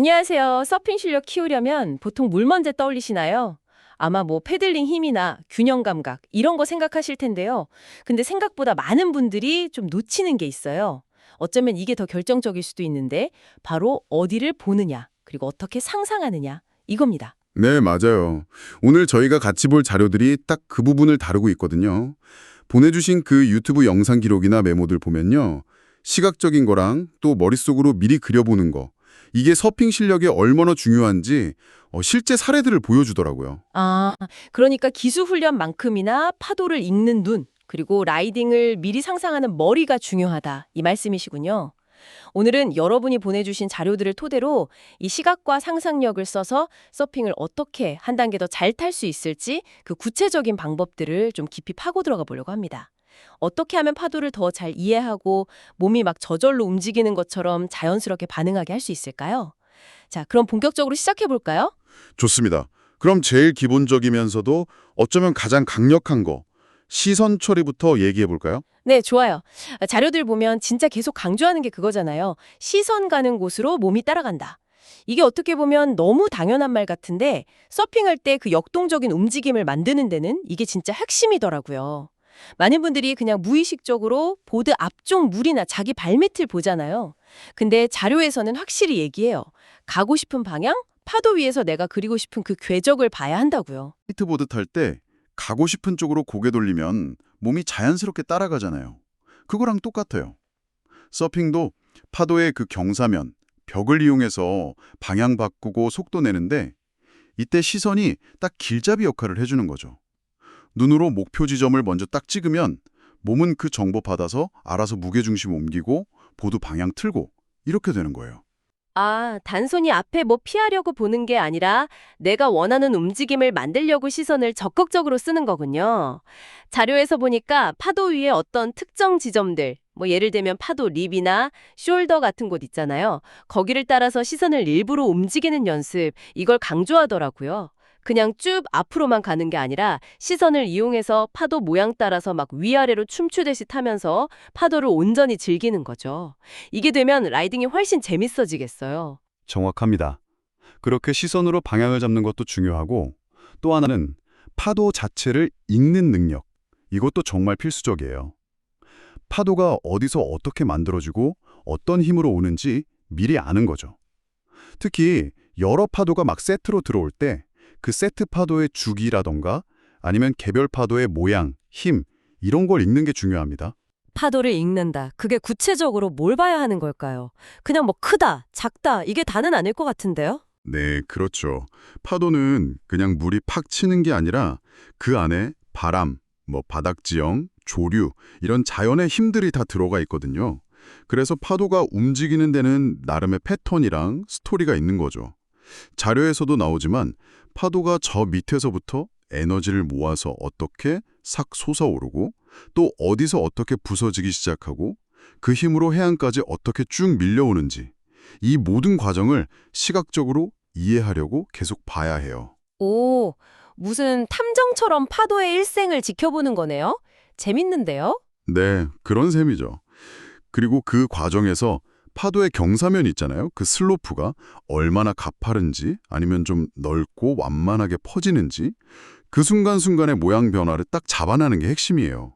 안녕하세요. 서핑 실력 키우려면 보통 뭘 먼저 떠올리시나요? 아마 뭐 패들링 힘이나 균형 감각 이런 거 생각하실 텐데요. 근데 생각보다 많은 분들이 좀 놓치는 게 있어요. 어쩌면 이게 더 결정적일 수도 있는데 바로 어디를 보느냐 그리고 어떻게 상상하느냐 이겁니다. 네, 맞아요. 오늘 저희가 같이 볼 자료들이 딱 그 부분을 다루고 있거든요. 보내주신 그 유튜브 영상 기록이나 메모들 보면요. 시각적인 거랑 또 머릿속으로 미리 그려보는 거. 이게 서핑 실력에 얼마나 중요한지 실제 사례들을 보여주더라고요. 아, 그러니까 기술 훈련만큼이나 파도를 읽는 눈 그리고 라이딩을 미리 상상하는 머리가 중요하다 이 말씀이시군요. 오늘은 여러분이 보내주신 자료들을 토대로 이 시각과 상상력을 써서 서핑을 어떻게 한 단계 더 잘 탈 수 있을지 그 구체적인 방법들을 좀 깊이 파고 들어가 보려고 합니다. 어떻게 하면 파도를 더 잘 이해하고 몸이 막 저절로 움직이는 것처럼 자연스럽게 반응하게 할 수 있을까요? 자, 그럼 본격적으로 시작해 볼까요? 좋습니다. 그럼 제일 기본적이면서도 어쩌면 가장 강력한 거, 시선 처리부터 얘기해 볼까요? 네, 좋아요. 자료들 보면 진짜 계속 강조하는 게 그거잖아요. 시선 가는 곳으로 몸이 따라간다. 이게 어떻게 보면 너무 당연한 말 같은데 서핑할 때 그 역동적인 움직임을 만드는 데는 이게 진짜 핵심이더라고요. 많은 분들이 그냥 무의식적으로 보드 앞쪽 물이나 자기 발밑을 보잖아요. 근데 자료에서는 확실히 얘기해요. 가고 싶은 방향, 파도 위에서 내가 그리고 싶은 그 궤적을 봐야 한다고요. 스케이트보드 탈 때 가고 싶은 쪽으로 고개 돌리면 몸이 자연스럽게 따라가잖아요. 그거랑 똑같아요. 서핑도 파도의 그 경사면, 벽을 이용해서 방향 바꾸고 속도 내는데 이때 시선이 딱 길잡이 역할을 해주는 거죠. 눈으로 목표 지점을 먼저 딱 찍으면 몸은 그 정보 받아서 알아서 무게중심 옮기고 보드 방향 틀고 이렇게 되는 거예요. 아, 단순히 앞에 뭐 피하려고 보는 게 아니라 내가 원하는 움직임을 만들려고 시선을 적극적으로 쓰는 거군요. 자료에서 보니까 파도 위에 어떤 특정 지점들, 뭐 예를 들면 파도 립이나 숄더 같은 곳 있잖아요. 거기를 따라서 시선을 일부러 움직이는 연습, 이걸 강조하더라고요. 그냥 쭉 앞으로만 가는 게 아니라 시선을 이용해서 파도 모양 따라서 막 위아래로 춤추듯이 타면서 파도를 온전히 즐기는 거죠. 이게 되면 라이딩이 훨씬 재밌어지겠어요. 정확합니다. 그렇게 시선으로 방향을 잡는 것도 중요하고 또 하나는 파도 자체를 읽는 능력. 이것도 정말 필수적이에요. 파도가 어디서 어떻게 만들어지고 어떤 힘으로 오는지 미리 아는 거죠. 특히 여러 파도가 막 세트로 들어올 때 그 세트 파도의 주기라던가 아니면 개별 파도의 모양, 힘 이런 걸 읽는 게 중요합니다. 파도를 읽는다. 그게 구체적으로 뭘 봐야 하는 걸까요? 그냥 뭐 크다, 작다 이게 다는 아닐 것 같은데요? 네, 그렇죠. 파도는 그냥 물이 팍 치는 게 아니라 그 안에 바람, 바닥 지형, 조류 이런 자연의 힘들이 다 들어가 있거든요. 그래서 파도가 움직이는 데는 나름의 패턴이랑 스토리가 있는 거죠. 자료에서도 나오지만 파도가 저 밑에서부터 에너지를 모아서 어떻게 싹 솟아오르고 또 어디서 어떻게 부서지기 시작하고 그 힘으로 해안까지 어떻게 쭉 밀려오는지 이 모든 과정을 시각적으로 이해하려고 계속 봐야 해요. 오, 무슨 탐정처럼 파도의 일생을 지켜보는 거네요? 재밌는데요? 네, 그런 셈이죠. 그리고 그 과정에서 파도의 경사면 있잖아요. 그 슬로프가 얼마나 가파른지 아니면 좀 넓고 완만하게 퍼지는지 그 순간순간의 모양 변화를 딱 잡아내는 게 핵심이에요.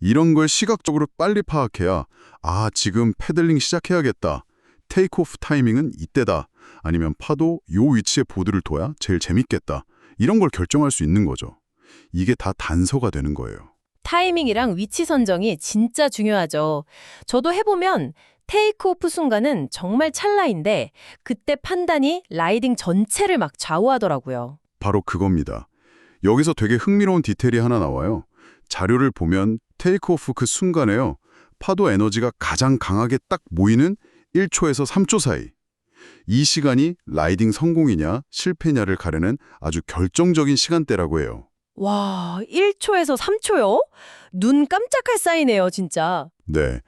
이런 걸 시각적으로 빨리 파악해야 아, 지금 패들링 시작해야겠다. 테이크오프 타이밍은 이때다. 아니면 파도 요 위치에 보드를 둬야 제일 재밌겠다. 이런 걸 결정할 수 있는 거죠. 이게 다 단서가 되는 거예요. 타이밍이랑 위치 선정이 진짜 중요하죠. 저도 해보면 테이크오프 순간은 정말 찰나인데 그때 판단이 라이딩 전체를 막 좌우하더라고요. 바로 그겁니다. 여기서 되게 흥미로운 디테일이 하나 나와요. 자료를 보면 테이크오프 그 순간에요. 파도 에너지가 가장 강하게 딱 모이는 1초에서 3초 사이. 이 시간이 라이딩 성공이냐 실패냐를 가르는 아주 결정적인 시간대라고 해요. 와, 1초에서 3초요? 눈 깜짝할 사이네요, 진짜. 네.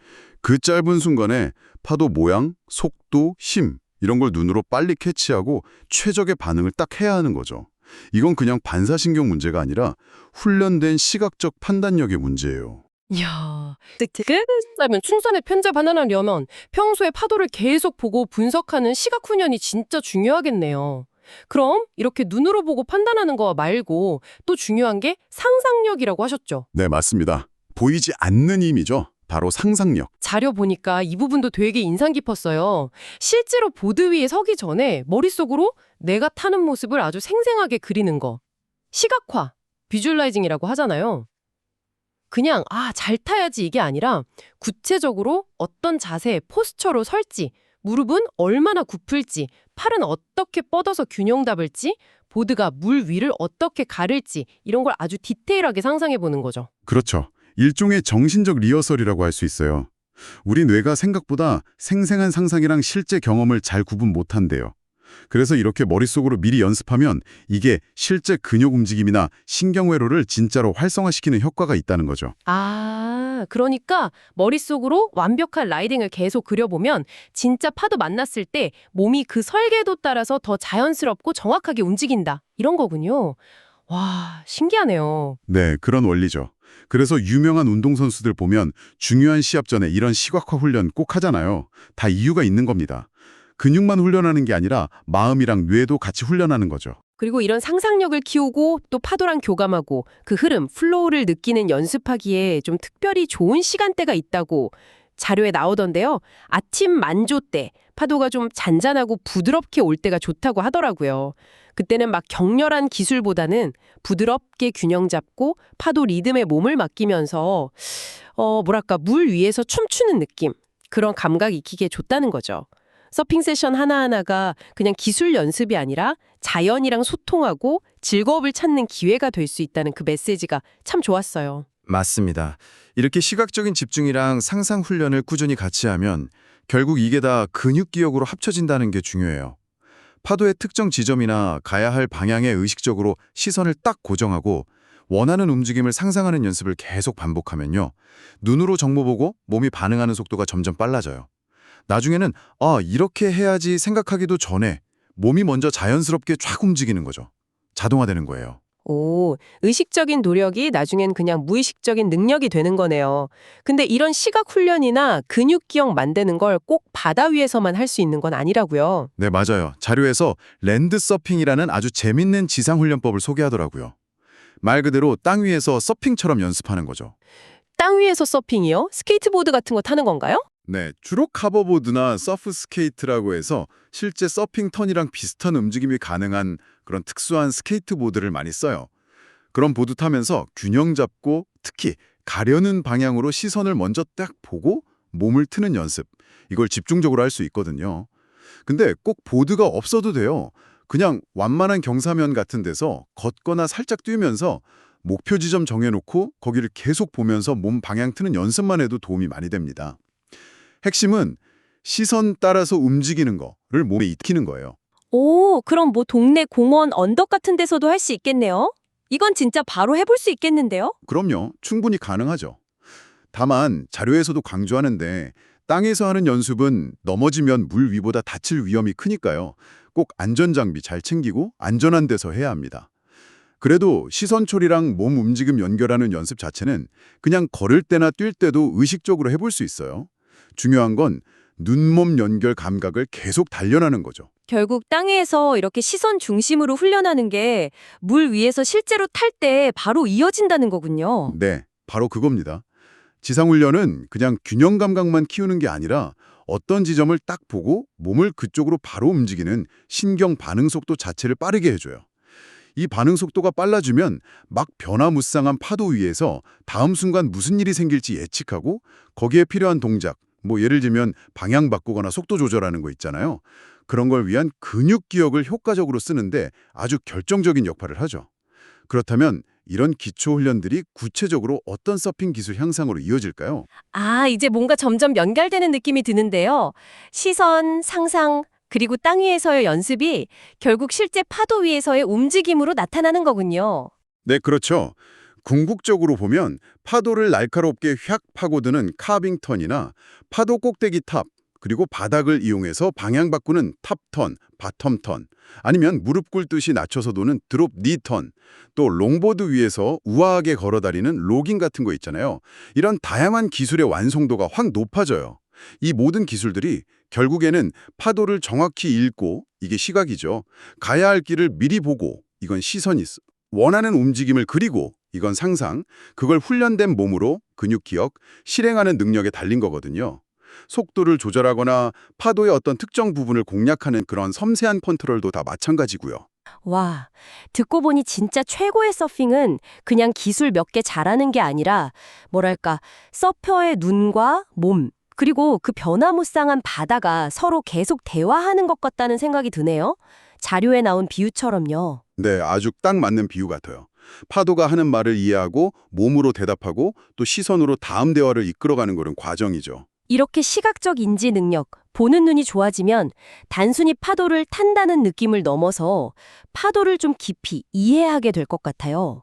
그 짧은 순간에 파도 모양, 속도, 힘 이런 걸 눈으로 빨리 캐치하고 최적의 반응을 딱 해야 하는 거죠. 이건 그냥 반사신경 문제가 아니라 훈련된 시각적 판단력의 문제예요. 이야, 되게 싸면 춘산의 편집 하나를 하려면 평소에 파도를 계속 보고 분석하는 시각 훈련이 진짜 중요하겠네요. 그럼 이렇게 눈으로 보고 판단하는 거 말고 또 중요한 게 상상력이라고 하셨죠? 네, 맞습니다. 보이지 않는 힘이죠. 바로 상상력. 자료 보니까 이 부분도 되게 인상 깊었어요. 실제로 보드 위에 서기 전에 머릿속으로 내가 타는 모습을 아주 생생하게 그리는 거. 시각화, 비주얼라이징이라고 하잖아요. 그냥 잘 타야지 이게 아니라 구체적으로 어떤 자세, 포스처로 설지, 무릎은 얼마나 굽힐지, 팔은 어떻게 뻗어서 균형 잡을지, 보드가 물 위를 어떻게 가를지 이런 걸 아주 디테일하게 상상해 보는 거죠. 그렇죠. 일종의 정신적 리허설이라고 할 수 있어요. 우리 뇌가 생각보다 생생한 상상이랑 실제 경험을 잘 구분 못한대요. 그래서 이렇게 머릿속으로 미리 연습하면 이게 실제 근육 움직임이나 신경회로를 진짜로 활성화시키는 효과가 있다는 거죠. 그러니까 머릿속으로 완벽한 라이딩을 계속 그려보면 진짜 파도 만났을 때 몸이 그 설계도 따라서 더 자연스럽고 정확하게 움직인다. 이런 거군요. 와, 신기하네요. 네, 그런 원리죠. 그래서 유명한 운동선수들 보면 중요한 시합 전에 이런 시각화 훈련 꼭 하잖아요. 다 이유가 있는 겁니다. 근육만 훈련하는 게 아니라 마음이랑 뇌도 같이 훈련하는 거죠. 그리고 이런 상상력을 키우고 또 파도랑 교감하고 그 흐름, 플로우를 느끼는 연습하기에 좀 특별히 좋은 시간대가 있다고 자료에 나오던데요. 아침 만조 때 파도가 좀 잔잔하고 부드럽게 올 때가 좋다고 하더라고요. 그때는 막 격렬한 기술보다는 부드럽게 균형 잡고 파도 리듬에 몸을 맡기면서 뭐랄까 물 위에서 춤추는 느낌, 그런 감각 익히기에 좋다는 거죠. 서핑 세션 하나하나가 그냥 기술 연습이 아니라 자연이랑 소통하고 즐거움을 찾는 기회가 될 수 있다는 그 메시지가 참 좋았어요. 맞습니다. 이렇게 시각적인 집중이랑 상상 훈련을 꾸준히 같이 하면 결국 이게 다 근육 기억으로 합쳐진다는 게 중요해요. 파도의 특정 지점이나 가야 할 방향에 의식적으로 시선을 딱 고정하고 원하는 움직임을 상상하는 연습을 계속 반복하면요. 눈으로 정보 보고 몸이 반응하는 속도가 점점 빨라져요. 나중에는 이렇게 해야지 생각하기도 전에 몸이 먼저 자연스럽게 쫙 움직이는 거죠. 자동화되는 거예요. 오, 의식적인 노력이 나중엔 그냥 무의식적인 능력이 되는 거네요. 근데 이런 시각 훈련이나 근육 기억 만드는 걸 꼭 바다 위에서만 할 수 있는 건 아니라고요. 네, 맞아요. 자료에서 랜드 서핑이라는 아주 재밌는 지상 훈련법을 소개하더라고요. 말 그대로 땅 위에서 서핑처럼 연습하는 거죠. 땅 위에서 서핑이요? 스케이트보드 같은 거 타는 건가요? 네, 주로 카버보드나 서프 스케이트라고 해서 실제 서핑 턴이랑 비슷한 움직임이 가능한 그런 특수한 스케이트보드를 많이 써요. 그런 보드 타면서 균형 잡고 특히 가려는 방향으로 시선을 먼저 딱 보고 몸을 트는 연습. 이걸 집중적으로 할 수 있거든요. 근데 꼭 보드가 없어도 돼요. 그냥 완만한 경사면 같은 데서 걷거나 살짝 뛰면서 목표 지점 정해놓고 거기를 계속 보면서 몸 방향 트는 연습만 해도 도움이 많이 됩니다. 핵심은 시선 따라서 움직이는 거를 몸에 익히는 거예요. 오, 그럼 뭐 동네 공원 언덕 같은 데서도 할 수 있겠네요? 이건 진짜 바로 해볼 수 있겠는데요? 그럼요. 충분히 가능하죠. 다만 자료에서도 강조하는데 땅에서 하는 연습은 넘어지면 물 위보다 다칠 위험이 크니까요. 꼭 안전장비 잘 챙기고 안전한 데서 해야 합니다. 그래도 시선 처리랑 몸 움직임 연결하는 연습 자체는 그냥 걸을 때나 뛸 때도 의식적으로 해볼 수 있어요. 중요한 건 눈-몸 연결 감각을 계속 단련하는 거죠. 결국 땅에서 이렇게 시선 중심으로 훈련하는 게 물 위에서 실제로 탈 때 바로 이어진다는 거군요. 네, 바로 그겁니다. 지상훈련은 그냥 균형 감각만 키우는 게 아니라 어떤 지점을 딱 보고 몸을 그쪽으로 바로 움직이는 신경 반응 속도 자체를 빠르게 해줘요. 이 반응 속도가 빨라지면 막 변화무쌍한 파도 위에서 다음 순간 무슨 일이 생길지 예측하고 거기에 필요한 동작, 뭐 예를 들면 방향 바꾸거나 속도 조절하는 거 있잖아요. 그런 걸 위한 근육 기억을 효과적으로 쓰는데 아주 결정적인 역할을 하죠. 그렇다면 이런 기초 훈련들이 구체적으로 어떤 서핑 기술 향상으로 이어질까요? 이제 뭔가 점점 연결되는 느낌이 드는데요. 시선, 상상, 그리고 땅 위에서의 연습이 결국 실제 파도 위에서의 움직임으로 나타나는 거군요. 네, 그렇죠. 궁극적으로 보면 파도를 날카롭게 휙 파고드는 카빙 턴이나 파도 꼭대기 탑, 그리고 바닥을 이용해서 방향 바꾸는 탑턴, 바텀턴, 아니면 무릎 꿇듯이 낮춰서 도는 드롭 니턴, 또 롱보드 위에서 우아하게 걸어다니는 로깅 같은 거 있잖아요. 이런 다양한 기술의 완성도가 확 높아져요. 이 모든 기술들이 결국에는 파도를 정확히 읽고, 이게 시각이죠. 가야 할 길을 미리 보고, 이건 시선이 있어. 원하는 움직임을 그리고, 이건 상상, 그걸 훈련된 몸으로 근육 기억, 실행하는 능력에 달린 거거든요. 속도를 조절하거나 파도의 어떤 특정 부분을 공략하는 그런 섬세한 컨트롤도 다 마찬가지고요. 와, 듣고 보니 진짜 최고의 서핑은 그냥 기술 몇 개 잘하는 게 아니라 뭐랄까, 서퍼의 눈과 몸, 그리고 그 변화무쌍한 바다가 서로 계속 대화하는 것 같다는 생각이 드네요. 자료에 나온 비유처럼요. 네, 아주 딱 맞는 비유 같아요. 파도가 하는 말을 이해하고 몸으로 대답하고 또 시선으로 다음 대화를 이끌어가는 그런 과정이죠. 이렇게 시각적 인지 능력, 보는 눈이 좋아지면 단순히 파도를 탄다는 느낌을 넘어서 파도를 좀 깊이 이해하게 될 것 같아요.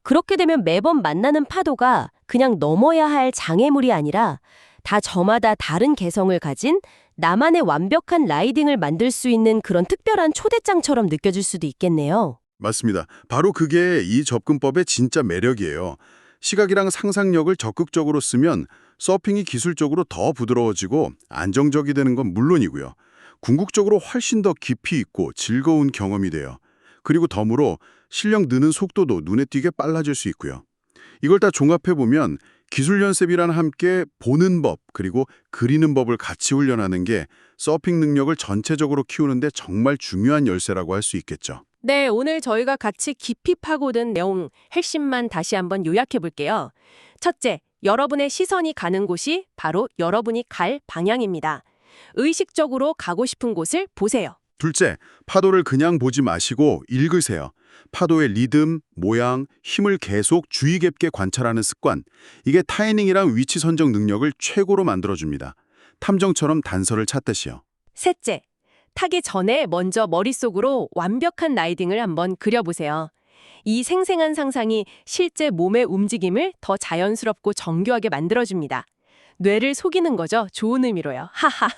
그렇게 되면 매번 만나는 파도가 그냥 넘어야 할 장애물이 아니라 다 저마다 다른 개성을 가진 나만의 완벽한 라이딩을 만들 수 있는 그런 특별한 초대장처럼 느껴질 수도 있겠네요. 맞습니다. 바로 그게 이 접근법의 진짜 매력이에요. 시각이랑 상상력을 적극적으로 쓰면 서핑이 기술적으로 더 부드러워지고 안정적이 되는 건 물론이고요. 궁극적으로 훨씬 더 깊이 있고 즐거운 경험이 돼요. 그리고 덤으로 실력 느는 속도도 눈에 띄게 빨라질 수 있고요. 이걸 다 종합해보면 기술 연습이랑 함께 보는 법 그리고 그리는 법을 같이 훈련하는 게 서핑 능력을 전체적으로 키우는데 정말 중요한 열쇠라고 할 수 있겠죠. 네, 오늘 저희가 같이 깊이 파고든 내용 핵심만 다시 한번 요약해 볼게요. 첫째, 여러분의 시선이 가는 곳이 바로 여러분이 갈 방향입니다. 의식적으로 가고 싶은 곳을 보세요. 둘째, 파도를 그냥 보지 마시고 읽으세요. 파도의 리듬, 모양, 힘을 계속 주의 깊게 관찰하는 습관. 이게 타이밍이랑 위치 선정 능력을 최고로 만들어줍니다. 탐정처럼 단서를 찾듯이요. 셋째, 타기 전에 먼저 머릿속으로 완벽한 라이딩을 한번 그려보세요. 이 생생한 상상이 실제 몸의 움직임을 더 자연스럽고 정교하게 만들어줍니다. 뇌를 속이는 거죠. 좋은 의미로요. 하하.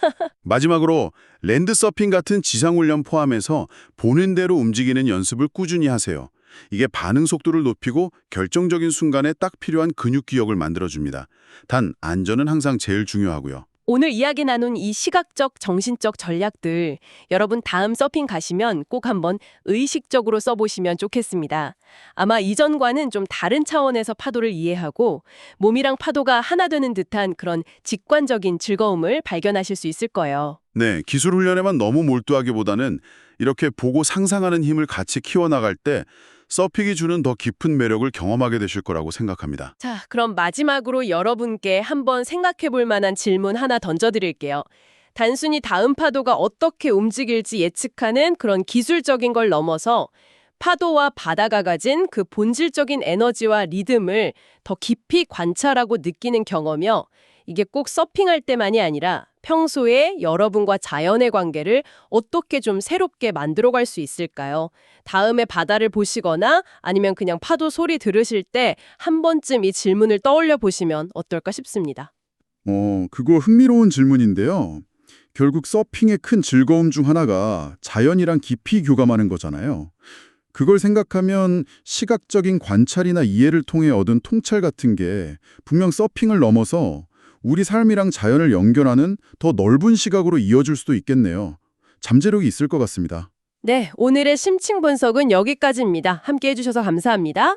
마지막으로 랜드 서핑 같은 지상훈련 포함해서 보는 대로 움직이는 연습을 꾸준히 하세요. 이게 반응 속도를 높이고 결정적인 순간에 딱 필요한 근육 기억을 만들어줍니다. 단 안전은 항상 제일 중요하고요. 오늘 이야기 나눈 이 시각적, 정신적 전략들 여러분 다음 서핑 가시면 꼭 한번 의식적으로 써보시면 좋겠습니다. 아마 이전과는 좀 다른 차원에서 파도를 이해하고 몸이랑 파도가 하나 되는 듯한 그런 직관적인 즐거움을 발견하실 수 있을 거예요. 네, 기술 훈련에만 너무 몰두하기보다는 이렇게 보고 상상하는 힘을 같이 키워나갈 때 서핑이 주는 더 깊은 매력을 경험하게 되실 거라고 생각합니다. 자, 그럼 마지막으로 여러분께 한번 생각해 볼 만한 질문 하나 던져드릴게요. 단순히 다음 파도가 어떻게 움직일지 예측하는 그런 기술적인 걸 넘어서 파도와 바다가 가진 그 본질적인 에너지와 리듬을 더 깊이 관찰하고 느끼는 경험이요. 이게 꼭 서핑할 때만이 아니라 평소에 여러분과 자연의 관계를 어떻게 좀 새롭게 만들어갈 수 있을까요? 다음에 바다를 보시거나 아니면 그냥 파도 소리 들으실 때 한 번쯤 이 질문을 떠올려 보시면 어떨까 싶습니다. 그거 흥미로운 질문인데요. 결국 서핑의 큰 즐거움 중 하나가 자연이랑 깊이 교감하는 거잖아요. 그걸 생각하면 시각적인 관찰이나 이해를 통해 얻은 통찰 같은 게 분명 서핑을 넘어서 우리 삶이랑 자연을 연결하는 더 넓은 시각으로 이어질 수도 있겠네요. 잠재력이 있을 것 같습니다. 네, 오늘의 심층 분석은 여기까지입니다. 함께 해주셔서 감사합니다.